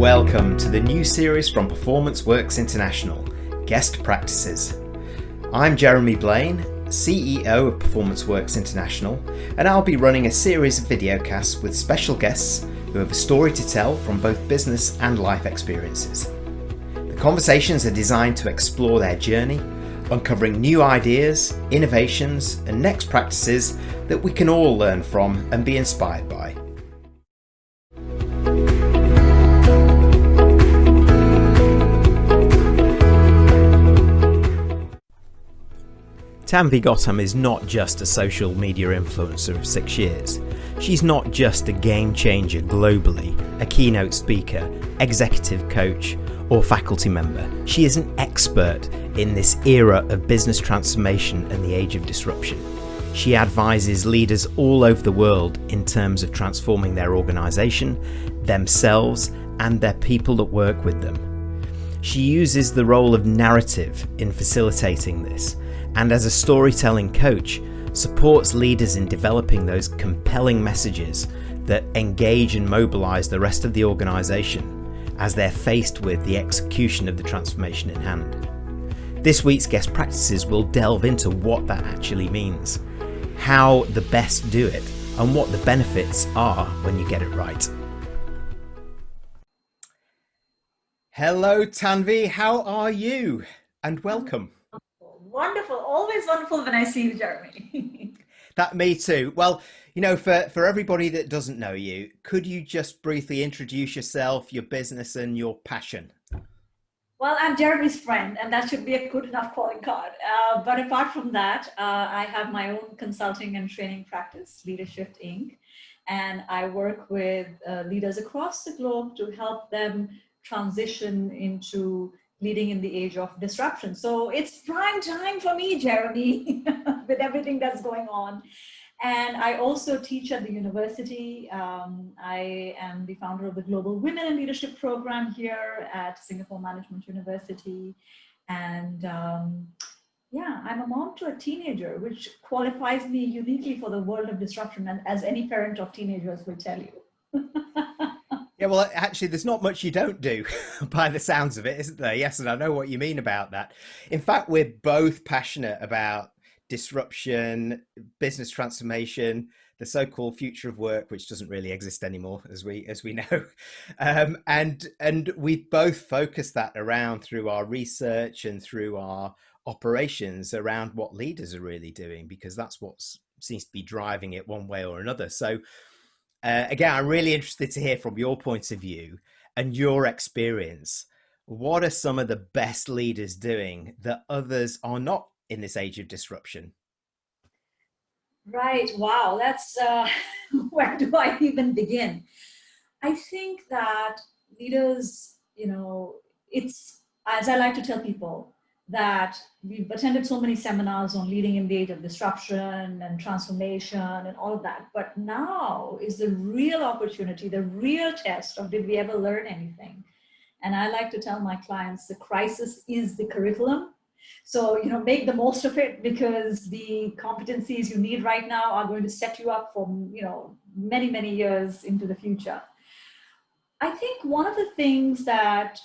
welcome to the new series from Performance Works International, Guest Practices. I'm Jeremy Blain, CEO of Performance Works International, and I'll be running a series of videocasts with special guests who have a story to tell from both business and life experiences. The conversations are designed to explore their journey, uncovering new ideas, innovations, and next practices that we can all learn from and be inspired by. Tanvi Gautam is not just a social media influencer of 6 years. She's not just a game changer globally, a keynote speaker, executive coach, or faculty member. She is an expert in this era of business transformation and the age of disruption. She advises leaders all over the world in terms of transforming their organization, themselves, and their people that work with them. She uses the role of narrative in facilitating this, and as a storytelling coach, supports leaders in developing those compelling messages that engage and mobilize the rest of the organization as they're faced with the execution of the transformation in hand. This week's guest practices will delve into what that actually means, how the best do it, and what the benefits are when you get it right. Hello, Tanvi. How are you? And welcome. Wonderful. Always wonderful when I see you, Jeremy. That me too. Well, for everybody that doesn't know you, could you just briefly introduce yourself, your business, and your passion? Well, I'm Jeremy's friend, and that should be a good enough calling card. But apart from that, I have my own consulting and training practice, Leadership Inc. And I work with leaders across the globe to help them transition into leading in the age of disruption. So it's prime time for me, Jeremy, with everything that's going on. And I also teach at the university. I am the founder of the Global Women in Leadership program here at Singapore Management University. And I'm a mom to a teenager, which qualifies me uniquely for the world of disruption, and as any parent of teenagers will tell you. Yeah, well, actually, there's not much you don't do by the sounds of it, isn't there? Yes, and I know what you mean about that. In fact, we're both passionate about disruption, business transformation, the so-called future of work, which doesn't really exist anymore, as we know, and we both focus that around through our research and through our operations around what leaders are really doing, because that's what seems to be driving it one way or another. So. Again, I'm really interested to hear from your point of view and your experience. What are some of the best leaders doing that others are not in this age of disruption? Right. Wow. That's where do I even begin? I think that leaders, it's, as I like to tell people, that we've attended so many seminars on leading in the age of disruption and transformation and all of that. But now is the real opportunity, the real test of did we ever learn anything? And I like to tell my clients the crisis is the curriculum. So, make the most of it, because the competencies you need right now are going to set you up for, many, many years into the future. I think one of the things that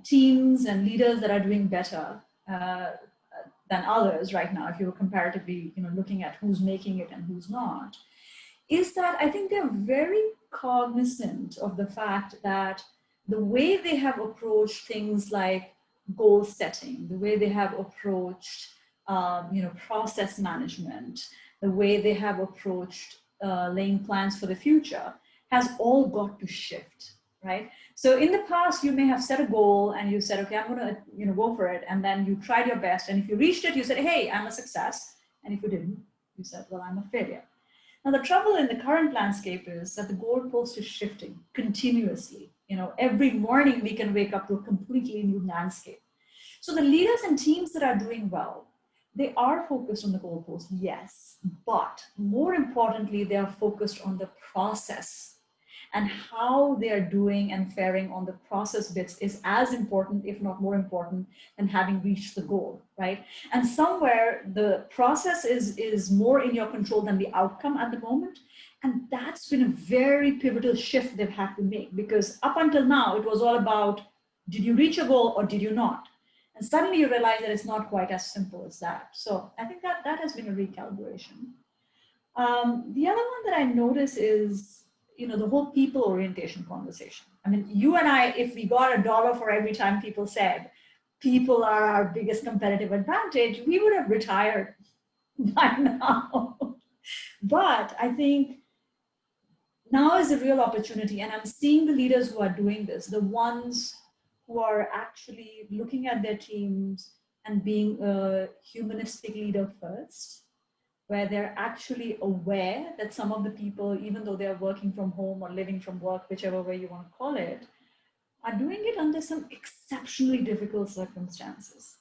teams and leaders that are doing better than others right now, if you're comparatively, looking at who's making it and who's not, is that I think they're very cognizant of the fact that the way they have approached things like goal setting, the way they have approached, process management, the way they have approached laying plans for the future has all got to shift, right? So in the past, you may have set a goal and you said, okay, I'm going to, go for it. And then you tried your best. And if you reached it, you said, hey, I'm a success. And if you didn't, you said, well, I'm a failure. Now, the trouble in the current landscape is that the goalpost is shifting continuously. Every morning we can wake up to a completely new landscape. So the leaders and teams that are doing well, they are focused on the goalpost, yes, but more importantly, they are focused on the process, and how they are doing and faring on the process bits is as important, if not more important, than having reached the goal, right? And somewhere the process is more in your control than the outcome at the moment. And that's been a very pivotal shift they've had to make, because up until now, it was all about, did you reach a goal or did you not? And suddenly you realize that it's not quite as simple as that. So I think that that has been a recalibration. The other one that I notice is, the whole people orientation conversation. I mean, you and I, if we got $1 for every time people said people are our biggest competitive advantage, we would have retired by now. But I think now is a real opportunity, and I'm seeing the leaders who are doing this, the ones who are actually looking at their teams and being a humanistic leader first, where they're actually aware that some of the people, even though they're working from home or living from work, whichever way you want to call it, are doing it under some exceptionally difficult circumstances.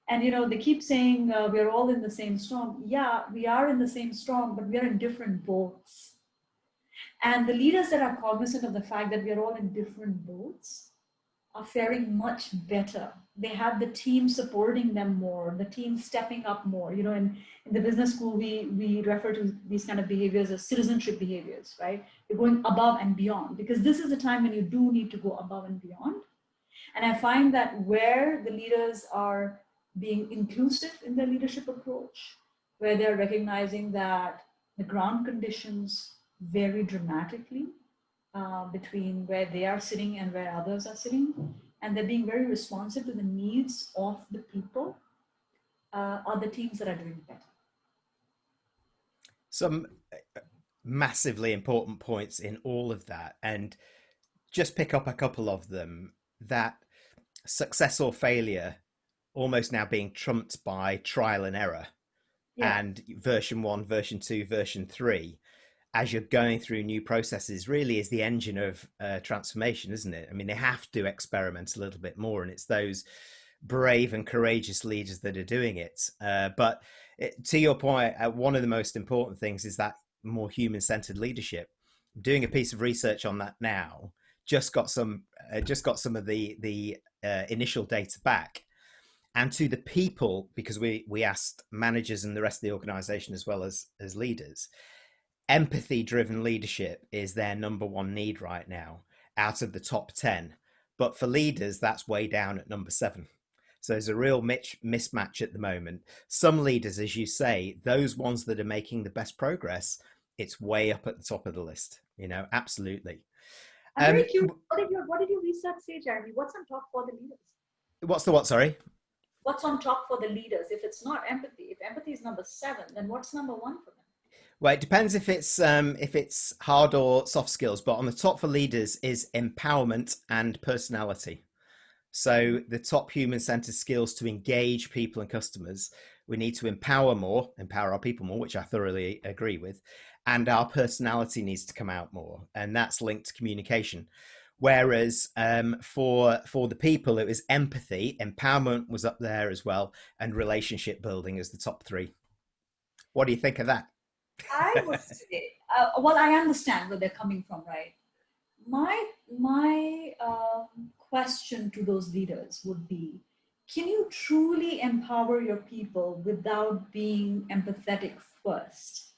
And they keep saying we're all in the same storm. Yeah, we are in the same storm, but we are in different boats. And the leaders that are cognizant of the fact that we are all in different boats are faring much better. They have the team supporting them more, the team stepping up more. In the business school, we refer to these kind of behaviors as citizenship behaviors, right? You're going above and beyond, because this is the time when you do need to go above and beyond. And I find that where the leaders are being inclusive in their leadership approach, where they're recognizing that the ground conditions vary dramatically between where they are sitting and where others are sitting, and they're being very responsive to the needs of the people, are the teams that are doing better. Some massively important points in all of that, and just pick up a couple of them. That success or failure almost now being trumped by trial and error, Yeah. and version 1, version 2, version 3, as you're going through new processes, really is the engine of transformation, isn't it? I mean, they have to experiment a little bit more, and it's those brave and courageous leaders that are doing it. To your point, one of the most important things is that more human-centered leadership. I'm doing a piece of research on that now. Just got some of the initial data back, and to the people, because we asked managers and the rest of the organization as well as leaders. Empathy driven leadership is their number one need right now out of the top 10. But for leaders, that's way down at number 7. So there's a real mismatch at the moment. Some leaders, as you say, those ones that are making the best progress, it's way up at the top of the list. Absolutely. I'm very curious. What did your research say, Jeremy? What's on top for the leaders? What's the what? Sorry. What's on top for the leaders? If it's not empathy, if empathy is number 7, then what's number 1 for them? Well, it depends if it's hard or soft skills, but on the top for leaders is empowerment and personality. So the top human-centered skills to engage people and customers, we need to empower our people more, which I thoroughly agree with, and our personality needs to come out more, and that's linked to communication. Whereas for the people, it was empathy, empowerment was up there as well, and relationship building as the top 3. What do you think of that? I would say, well, I understand where they're coming from, right? My question to those leaders would be, can you truly empower your people without being empathetic first?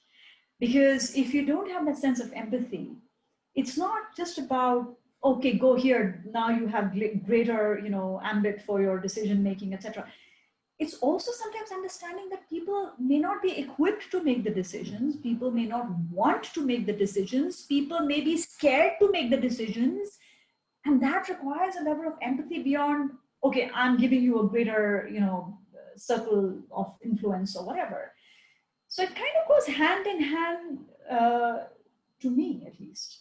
Because if you don't have that sense of empathy, it's not just about, okay, go here, now you have greater, ambit for your decision making, etc. It's also sometimes understanding that people may not be equipped to make the decisions. People may not want to make the decisions. People may be scared to make the decisions. And that requires a level of empathy beyond, okay, I'm giving you a greater, circle of influence or whatever. So it kind of goes hand in hand, to me at least.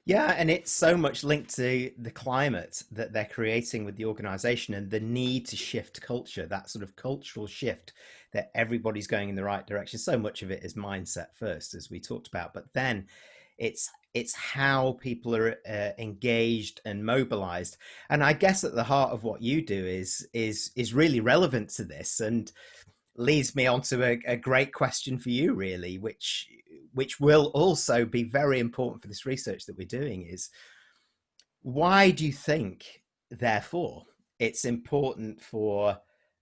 Yeah, and it's so much linked to the climate that they're creating with the organization and the need to shift culture, that sort of cultural shift that everybody's going in the right direction. So much of it is mindset first, as we talked about, but then it's how people are engaged and mobilized. And I guess at the heart of what you do is really relevant to this, and leads me on to a great question for you, really, which will also be very important for this research that we're doing, is why do you think, therefore, it's important for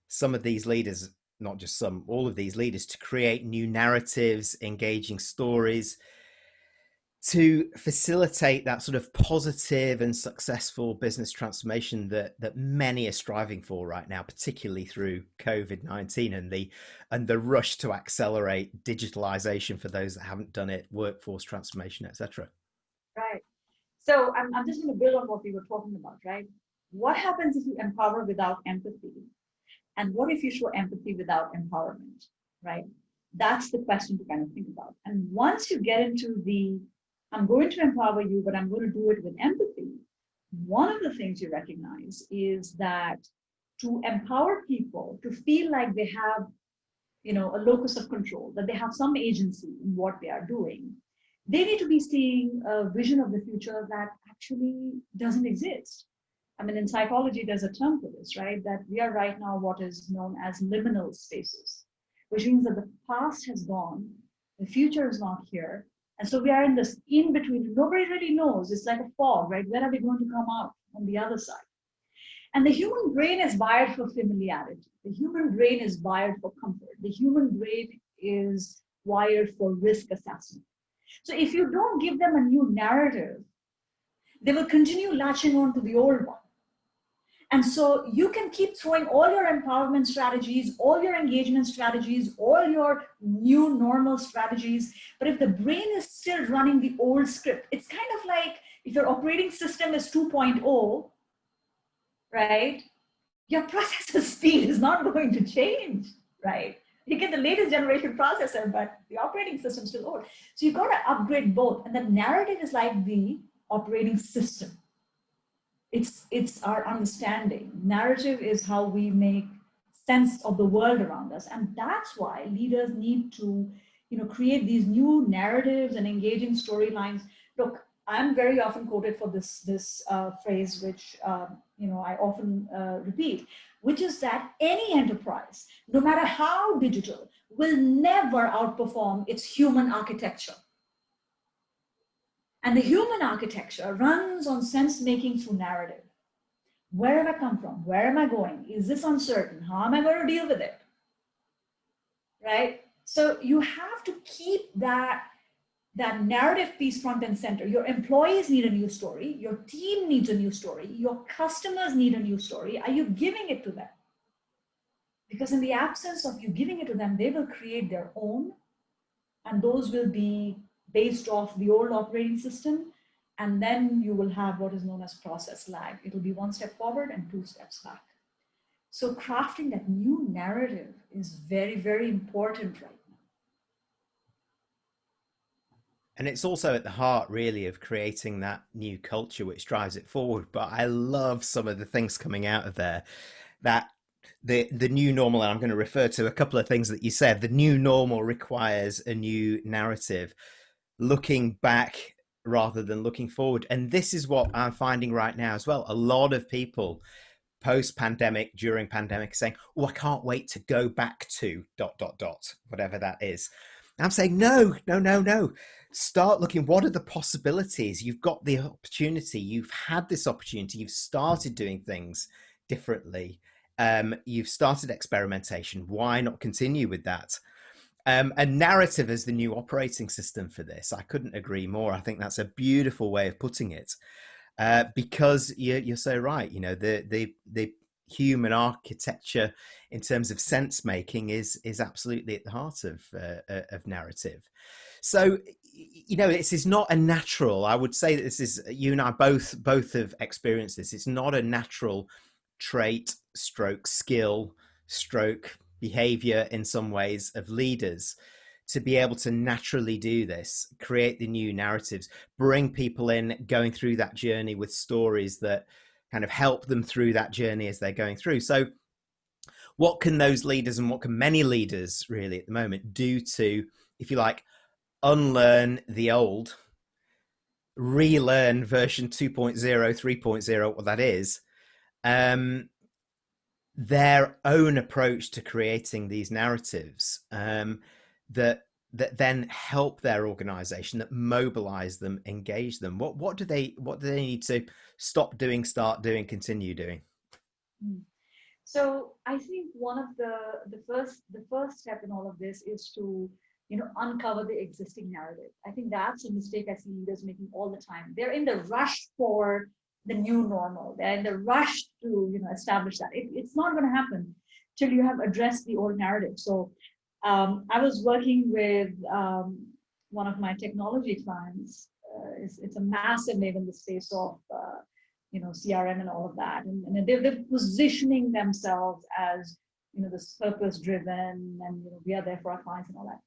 some of these leaders, not just some, all of these leaders to create new narratives, engaging stories, to facilitate that sort of positive and successful business transformation that many are striving for right now, particularly through COVID-19 and the rush to accelerate digitalization for those that haven't done it, workforce transformation, etc. Right. So I'm just going to build on what we were talking about, right? What happens if you empower without empathy? And what if you show empathy without empowerment, right? That's the question to kind of think about. And once you get into I'm going to empower you, but I'm going to do it with empathy, one of the things you recognize is that to empower people to feel like they have, a locus of control, that they have some agency in what they are doing, they need to be seeing a vision of the future that actually doesn't exist. I mean, in psychology, there's a term for this, right? That we are right now what is known as liminal spaces, which means that the past has gone, the future is not here. And so we are in this in between. Nobody really knows. It's like a fog, right? When are we going to come out on the other side? And the human brain is wired for familiarity. The human brain is wired for comfort. The human brain is wired for risk assessment. So if you don't give them a new narrative, they will continue latching on to the old one. And so you can keep throwing all your empowerment strategies, all your engagement strategies, all your new normal strategies. But if the brain is still running the old script, it's kind of like if your operating system is 2.0, right? Your processor speed is not going to change, right? You get the latest generation processor, but the operating system is still old. So you've got to upgrade both. And the narrative is like the operating system. It's our understanding. Narrative is how we make sense of the world around us. And that's why leaders need to, create these new narratives and engaging storylines. Look, I'm very often quoted for this phrase, which I often repeat, which is that any enterprise, no matter how digital, will never outperform its human architecture. And the human architecture runs on sense making through narrative. Where have I come from? Where am I going? Is this uncertain? How am I going to deal with it? Right? So you have to keep that narrative piece front and center. Your employees need a new story. Your team needs a new story. Your customers need a new story. Are you giving it to them? Because in the absence of you giving it to them, they will create their own, and those will be based off the old operating system. And then you will have what is known as process lag. It'll be one step forward and two steps back. So crafting that new narrative is very, very important right now. And it's also at the heart, really, of creating that new culture which drives it forward. But I love some of the things coming out of there, that the new normal, and I'm going to refer to a couple of things that you said. The new normal requires a new narrative, looking back rather than looking forward. And this is what I'm finding right now as well. A lot of people post-pandemic, during pandemic, saying, oh, I can't wait to go back to ... whatever that is. I'm saying, no. Start looking, what are the possibilities? You've got the opportunity. You've had this opportunity. You've started doing things differently. You've started experimentation. Why not continue with that? A narrative as the new operating system for this. I couldn't agree more. I think that's a beautiful way of putting it, because you're so right. The human architecture in terms of sense making is absolutely at the heart of narrative. So this is not a natural. I would say that this is, you and I both have experienced this. It's not a natural trait, stroke skill, stroke behavior in some ways of leaders to be able to naturally do this, create the new narratives, bring people in, going through that journey with stories that kind of help them through that journey as they're going through. So what can those leaders, and what can many leaders really at the moment do to, if you like, unlearn the old, relearn version 2.0, 3.0, what that is, their own approach to creating these narratives that then help their organization, that mobilize them, engage them? What do they need to stop doing, start doing, continue doing? So I think one of the first step in all of this is to uncover the existing narrative. I think that's a mistake I see leaders making all the time. They're in the rush for the new normal. They're in the rush to establish that. It's not going to happen till you have addressed the old narrative. So I was working with one of my technology clients. It's a massive name in the space of CRM and all of that, and they're positioning themselves as this purpose driven, and we are there for our clients and all that.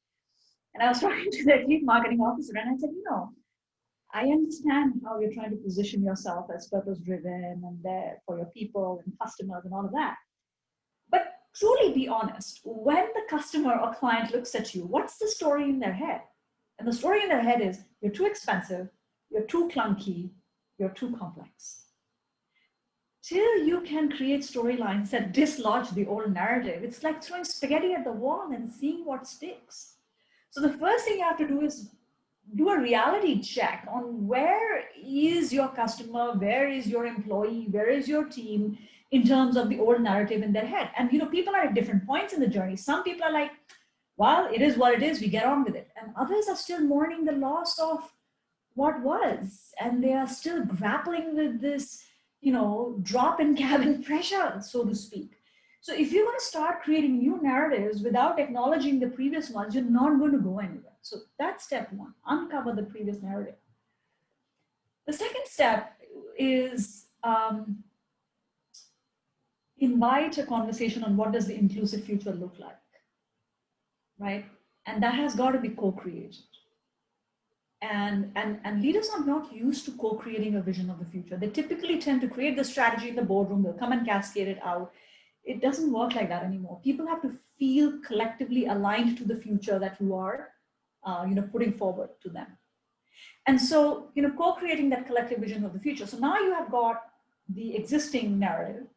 And I was talking to their chief marketing officer, and I said, I understand how you're trying to position yourself as purpose driven and there for your people and customers and all of that. But truly be honest, when the customer or client looks at you, what's the story in their head? And the story in their head is you're too expensive, you're too clunky, you're too complex. Till you can create storylines that dislodge the old narrative, it's like throwing spaghetti at the wall and seeing what sticks. So the first thing you have to do is do a reality check on where is your customer, where is your employee, where is your team in terms of the old narrative in their head. And people are at different points in the journey. Some people are like, well, it is what it is, we get on with it. And others are still mourning the loss of what was, and they are still grappling with this drop in cabin pressure, so to speak. So if you're going to start creating new narratives without acknowledging the previous ones, you're not going to go anywhere. So that's step one, uncover the previous narrative. The second step is invite a conversation on what does the inclusive future look like, right? And that has got to be co-created. And leaders are not used to co-creating a vision of the future. They typically tend to create the strategy in the boardroom, they'll come and cascade it out. It doesn't work like that anymore. People have to feel collectively aligned to the future that you are putting forward to them. And so, co-creating that collective vision of the future. So now you have got the existing narrative,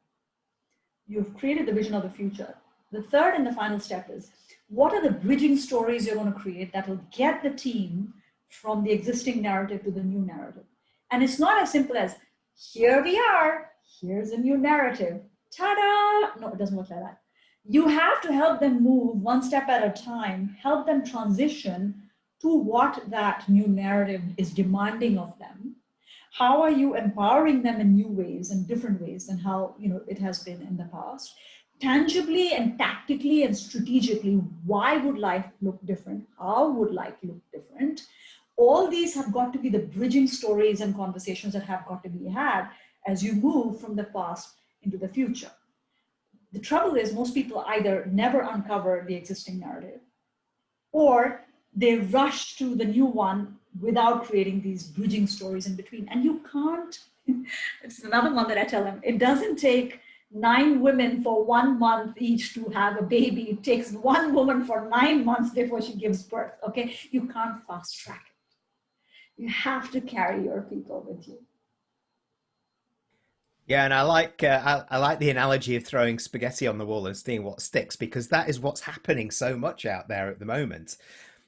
you've created the vision of the future. The third and the final step is, what are the bridging stories you're going to create that will get the team from the existing narrative to the new narrative? And it's not as simple as, here we are, here's a new narrative, ta-da! No, it doesn't work like that. You have to help them move one step at a time, help them transition to what that new narrative is demanding of them. How are you empowering them in new ways and different ways than how it has been in the past? Tangibly and tactically and strategically, why would life look different? How would life look different? All these have got to be the bridging stories and conversations that have got to be had as you move from the past into the future. The trouble is, most people either never uncover the existing narrative, or they rush to the new one without creating these bridging stories in between. And you can't, it's another one that I tell them, it doesn't take 9 women for 1 month each to have a baby. It takes 1 woman for 9 months before she gives birth, okay? You can't fast track it. You have to carry your people with you. Yeah, and I like the analogy of throwing spaghetti on the wall and seeing what sticks, because that is what's happening so much out there at the moment.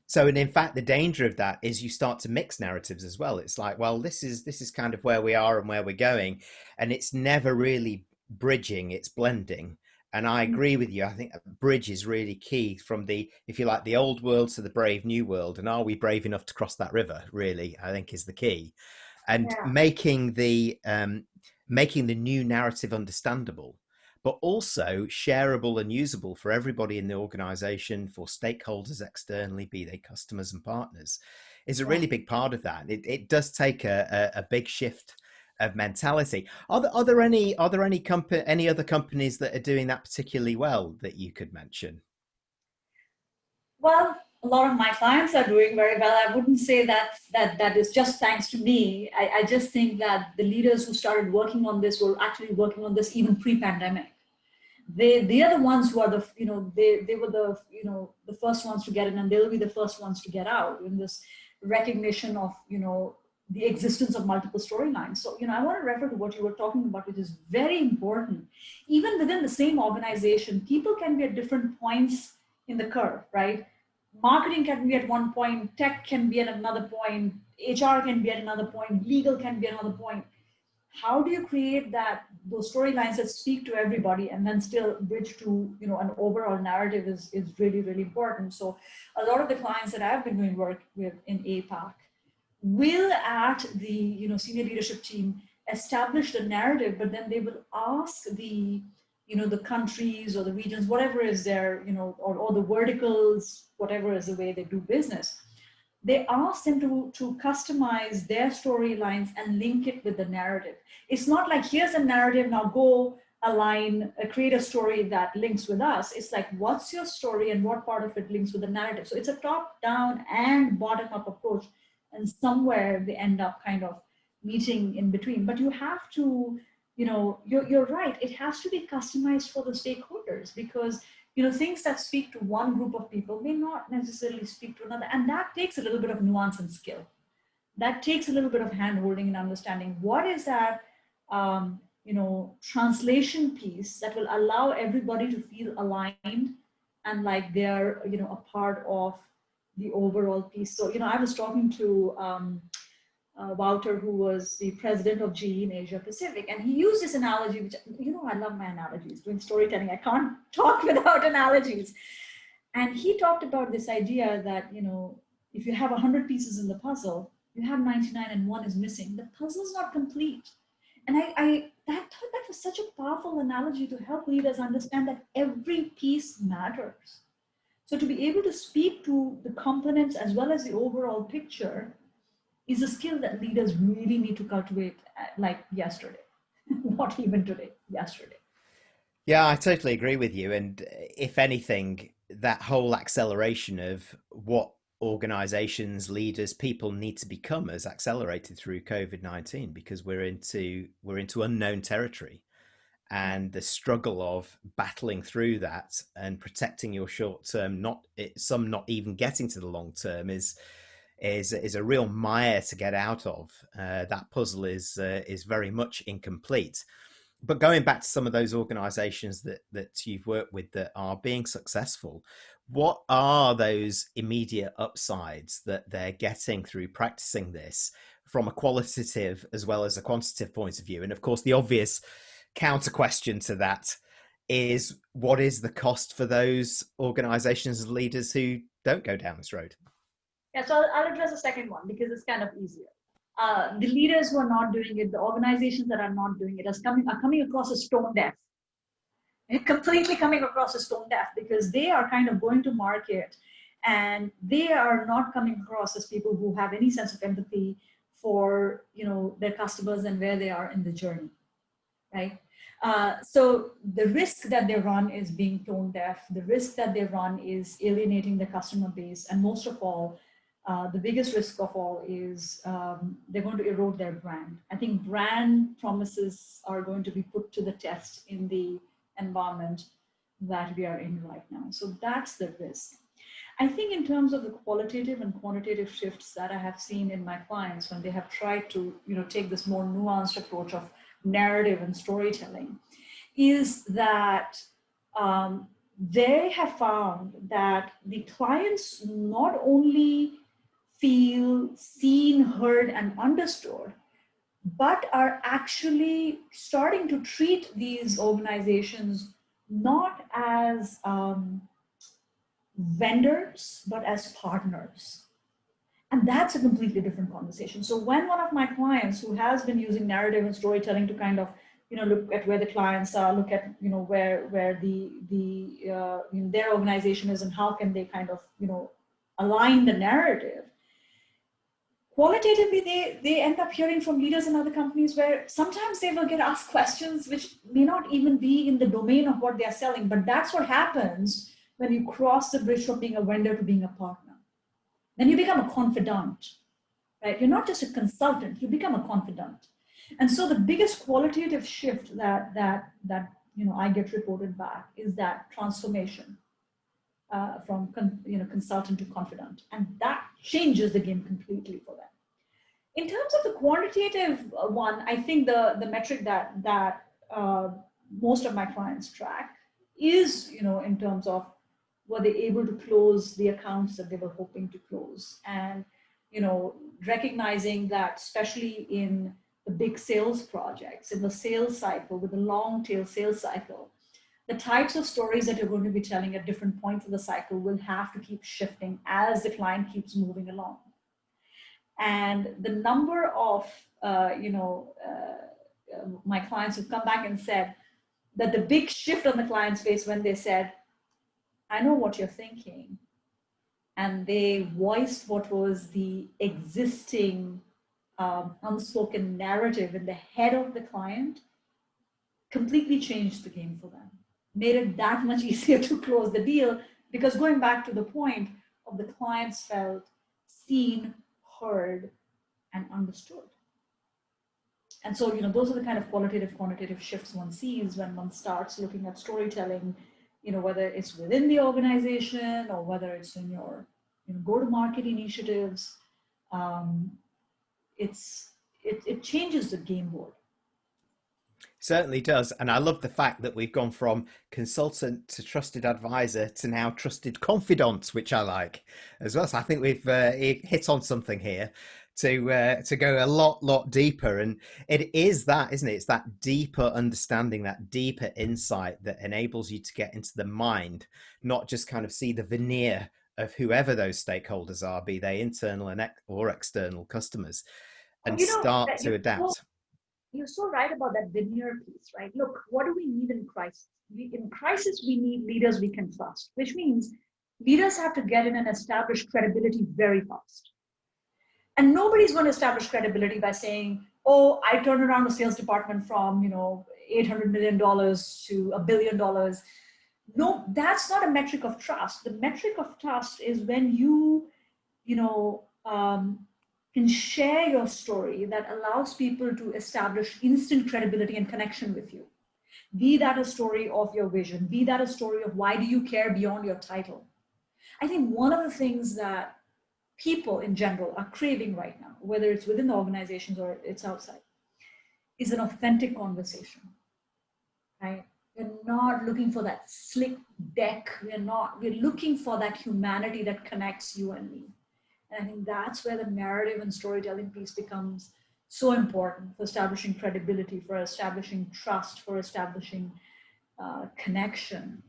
So, and in fact, the danger of that is you start to mix narratives as well. It's like, well, this is kind of where we are and where we're going, and it's never really bridging; it's blending. And I agree with you. I think a bridge is really key from the, if you like, the old world to the brave new world. And are we brave enough to cross that river? Really, I think is the key. And Yeah. making the new narrative understandable, but also shareable and usable for everybody in the organization, for stakeholders externally, be they customers and partners, is a really big part of that. It does take a big shift of mentality. Are there any other companies that are doing that particularly well that you could mention? Well, a lot of my clients are doing very well. I wouldn't say that is just thanks to me. I just think that the leaders who started working on this were actually working on this even pre-pandemic. They are the ones who are they were the first ones to get in, and they'll be the first ones to get out in this recognition of the existence of multiple storylines. So I want to refer to what you were talking about, which is very important. Even within the same organization, people can be at different points in the curve, right? Marketing can be at one point, tech can be at another point, HR can be at another point, legal can be at another point. how do you create those storylines that speak to everybody and then still bridge to, an overall narrative is really, really important. So a lot of the clients that I've been doing work with in APAC will at the, senior leadership team establish the narrative, but then they will ask the, the countries or the regions, whatever is their, or the verticals, whatever is the way they do business. They ask them to customize their storylines and link it with the narrative. It's not like, here's a narrative, now go align, create a story that links with us. It's like, what's your story and what part of it links with the narrative? So it's a top down and bottom up approach. And somewhere they end up kind of meeting in between. But you have to, you're right. It has to be customized for the stakeholders, because things that speak to one group of people may not necessarily speak to another. And that takes a little bit of nuance and skill. That takes a little bit of hand-holding and understanding what is that, translation piece that will allow everybody to feel aligned and like they're, a part of the overall piece. So, I was talking to Wouter, who was the president of GE in Asia Pacific. And he used this analogy, which, I love my analogies, doing storytelling. I can't talk without analogies. And he talked about this idea that, if you have 100 pieces in the puzzle, you have 99 and one is missing. The puzzle's not complete. And I thought that was such a powerful analogy to help leaders understand that every piece matters. So to be able to speak to the components as well as the overall picture is a skill that leaders really need to cultivate, like yesterday, not even today, yesterday. Yeah, I totally agree with you. And if anything, that whole acceleration of what organizations, leaders, people need to become has accelerated through COVID-19, because we're into unknown territory. And the struggle of battling through that and protecting your short term, not even getting to the long term, is a real mire to get out of. That puzzle is very much incomplete. But going back to some of those organizations that you've worked with that are being successful, what are those immediate upsides that they're getting through practicing this from a qualitative as well as a quantitative point of view? And of course, the obvious counter question to that is, what is the cost for those organizations and leaders who don't go down this road? Yeah, so I'll address the second one because it's kind of easier. The leaders who are not doing it, the organizations that are not doing it, are coming across as stone deaf. They're completely coming across as stone deaf because they are kind of going to market and they are not coming across as people who have any sense of empathy for their customers and where they are in the journey, right? So the risk that they run is being tone deaf. The risk that they run is alienating the customer base, and most of all, the biggest risk of all is they're going to erode their brand. I think brand promises are going to be put to the test in the environment that we are in right now. So that's the risk. I think in terms of the qualitative and quantitative shifts that I have seen in my clients when they have tried to take this more nuanced approach of narrative and storytelling, is that they have found that the clients not only feel seen, heard, and understood, but are actually starting to treat these organizations not as vendors, but as partners. And that's a completely different conversation. So when one of my clients who has been using narrative and storytelling to kind of, look at where the clients are, look at, where their organization is and how can they kind of, align the narrative, qualitatively, they end up hearing from leaders in other companies where sometimes they will get asked questions which may not even be in the domain of what they're selling, but that's what happens when you cross the bridge from being a vendor to being a partner. Then you become a confidant, right? You're not just a consultant, you become a confidant. And so the biggest qualitative shift that I get reported back is that transformation from consultant to confidant, and that changes the game completely for them. In terms of the quantitative one, I think the metric that most of my clients track is, in terms of were they able to close the accounts that they were hoping to close, and recognizing that especially in the big sales projects, in the sales cycle, with the long tail sales cycle, the types of stories that you're going to be telling at different points of the cycle will have to keep shifting as the client keeps moving along. And the number of, my clients who've come back and said that the big shift on the client's face when they said, I know what you're thinking, and they voiced what was the existing unspoken narrative in the head of the client, completely changed the game for them, made it that much easier to close the deal, because going back to the point of the clients felt seen, heard, and understood. And so, those are the kind of qualitative, quantitative shifts one sees when one starts looking at storytelling, whether it's within the organization or whether it's in your go-to-market initiatives. It changes the game board. Certainly does. And I love the fact that we've gone from consultant to trusted advisor to now trusted confidant, which I like as well. So I think we've hit on something here to go a lot deeper. And it is that, isn't it? It's that deeper understanding, that deeper insight that enables you to get into the mind, not just kind of see the veneer of whoever those stakeholders are, be they internal or external customers, and start to adapt. You're so right about that veneer piece, right? Look, what do we need in crisis? In crisis, we need leaders we can trust, which means leaders have to get in and establish credibility very fast. And nobody's going to establish credibility by saying, oh, I turned around a sales department from, $800 million to $1 billion. No, that's not a metric of trust. The metric of trust is when you can share your story that allows people to establish instant credibility and connection with you. Be that a story of your vision, be that a story of why do you care beyond your title. I think one of the things that people in general are craving right now, whether it's within the organizations or it's outside, is an authentic conversation, right? We're not looking for that slick deck. We're looking for that humanity that connects you and me. And I think that's where the narrative and storytelling piece becomes so important for establishing credibility, for establishing trust, for establishing connection.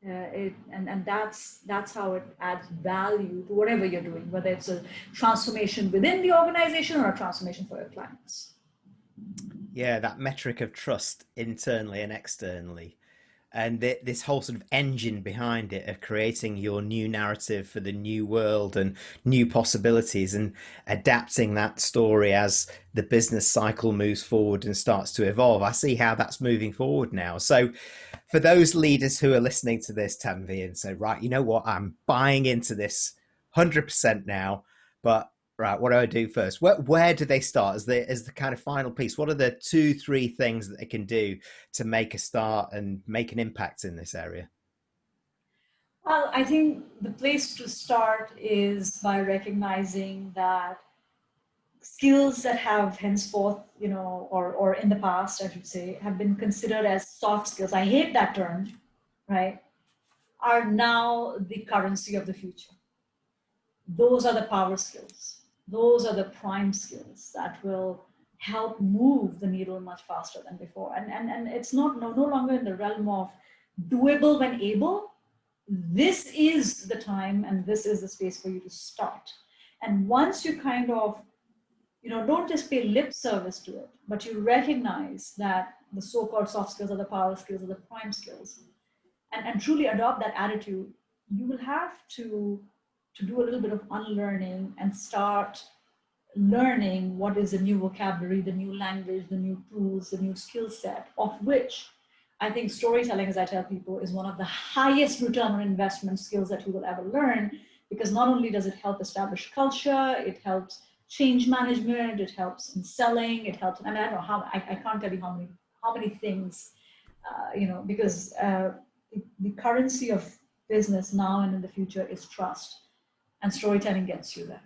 And that's how it adds value to whatever you're doing, whether it's a transformation within the organization or a transformation for your clients. Yeah, that metric of trust internally and externally. And this whole sort of engine behind it of creating your new narrative for the new world and new possibilities, and adapting that story as the business cycle moves forward and starts to evolve. I see how that's moving forward now. So for those leaders who are listening to this, Tanvi, and say, right, you know what, I'm buying into this 100% now, but right, what do I do first? Where do they start as the kind of final piece? What are the 2-3 things that they can do to make a start and make an impact in this area? Well, I think the place to start is by recognizing that skills that have henceforth, or in the past, I should say, have been considered as soft skills, I hate that term, right, are now the currency of the future. Those are the power skills. Those are the prime skills that will help move the needle much faster than before. And it's no longer in the realm of doable when able. This is the time and this is the space for you to start. And once you kind of, don't just pay lip service to it, but you recognize that the so-called soft skills are the power skills, are the prime skills, and truly adopt that attitude, you will have to do a little bit of unlearning and start learning what is the new vocabulary, the new language, the new tools, the new skill set, of which I think storytelling, as I tell people, is one of the highest return on investment skills that you will ever learn, because not only does it help establish culture, it helps change management, it helps in selling, it helps, and I don't know how, I can't tell you how many things, because the currency of business now and in the future is trust. And storytelling gets you there.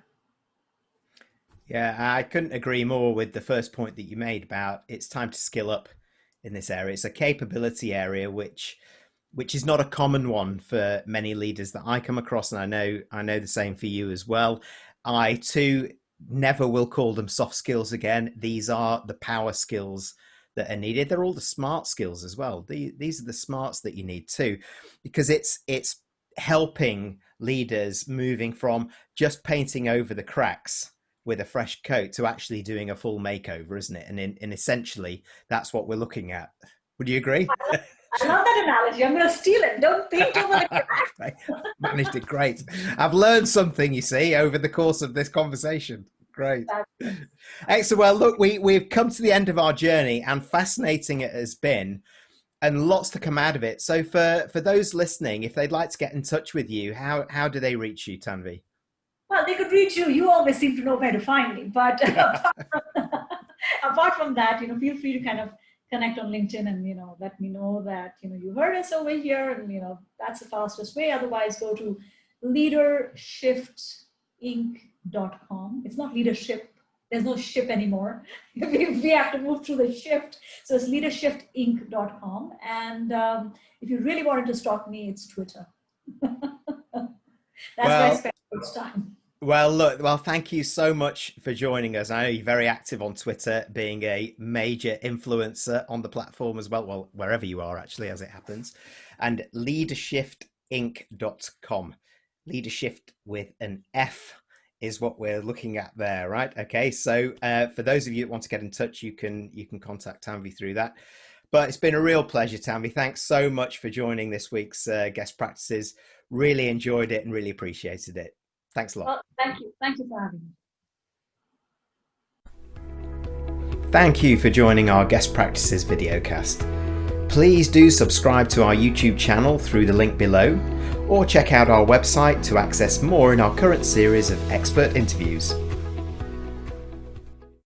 Yeah, I couldn't agree more with the first point that you made about it's time to skill up in this area. It's a capability area which is not a common one for many leaders that I come across, and I know the same for you as well. I too never will call them soft skills again. These are the power skills that are needed. They're all the smart skills as well. These are the smarts that you need too, because it's helping leaders moving from just painting over the cracks with a fresh coat to actually doing a full makeover, isn't it? And essentially, that's what we're looking at. Would you agree? I love that analogy. I'm going to steal it. Don't paint over the cracks. Managed it great. I've learned something, you see, over the course of this conversation. Great. Excellent. Well, look, we've come to the end of our journey, and fascinating it has been, and lots to come out of it. So for those listening, if they'd like to get in touch with you, how do they reach you, Tanvi? Well, they could reach you. You always seem to know where to find me. But apart from that, feel free to kind of connect on LinkedIn and, let me know that, you heard us over here, and, that's the fastest way. Otherwise, go to leadershiftinc.com. It's not leadership. There's no ship anymore. We have to move through the shift. So it's leadershiftinc.com. And if you really wanted to stalk me, it's Twitter. That's where I spend most time. Well, thank you so much for joining us. I know you're very active on Twitter, being a major influencer on the platform as well, wherever you are, actually, as it happens. And leadershiftinc.com. Leadershift with an F is what we're looking at there, right? Okay, so for those of you that want to get in touch, you can contact Tanvi through that. But it's been a real pleasure, Tanvi. Thanks so much for joining this week's guest practices. Really enjoyed it and really appreciated it. Thanks a lot. Well, thank you. Thank you for having me. Thank you for joining our guest practices videocast. Please do subscribe to our YouTube channel through the link below, or check out our website to access more in our current series of expert interviews.